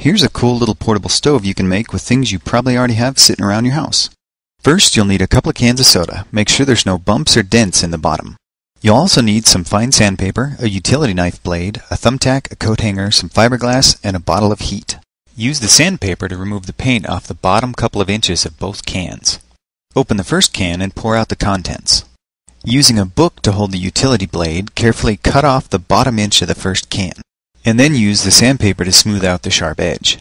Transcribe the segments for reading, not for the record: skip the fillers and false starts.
Here's a cool little portable stove you can make with things you probably already have sitting around your house. First, you'll need a couple of cans of soda. Make sure there's no bumps or dents in the bottom. You'll also need some fine sandpaper, a utility knife blade, a thumbtack, a coat hanger, some fiberglass, and a bottle of heat. Use the sandpaper to remove the paint off the bottom couple of inches of both cans. Open the first can and pour out the contents. Using a book to hold the utility blade, carefully cut off the bottom inch of the first can, and then use the sandpaper to smooth out the sharp edge.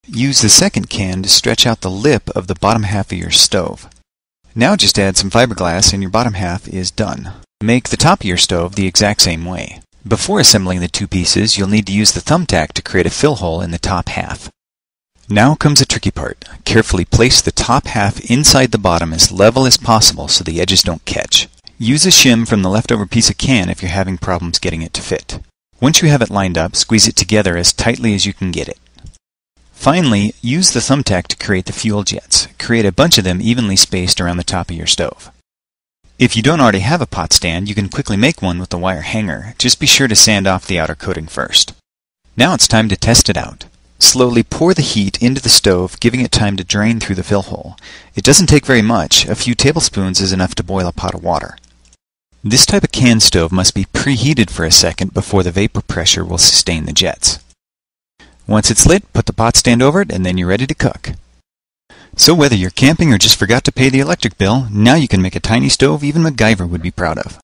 Use the second can to stretch out the lip of the bottom half of your stove. Now just add some fiberglass and your bottom half is done. Make the top of your stove the exact same way. Before assembling the two pieces, you'll need to use the thumbtack to create a fill hole in the top half. Now comes the tricky part. Carefully place the top half inside the bottom as level as possible so the edges don't catch. Use a shim from the leftover piece of can if you're having problems getting it to fit. Once you have it lined up, squeeze it together as tightly as you can get it. Finally, use the thumbtack to create the fuel jets. Create a bunch of them evenly spaced around the top of your stove. If you don't already have a pot stand, you can quickly make one with the wire hanger. Just be sure to sand off the outer coating first. Now it's time to test it out. Slowly pour the heat into the stove, giving it time to drain through the fill hole. It doesn't take very much. A few tablespoons is enough to boil a pot of water. This type of can stove must be preheated for a second before the vapor pressure will sustain the jets. Once it's lit, put the pot stand over it and then you're ready to cook. So whether you're camping or just forgot to pay the electric bill, now you can make a tiny stove even MacGyver would be proud of.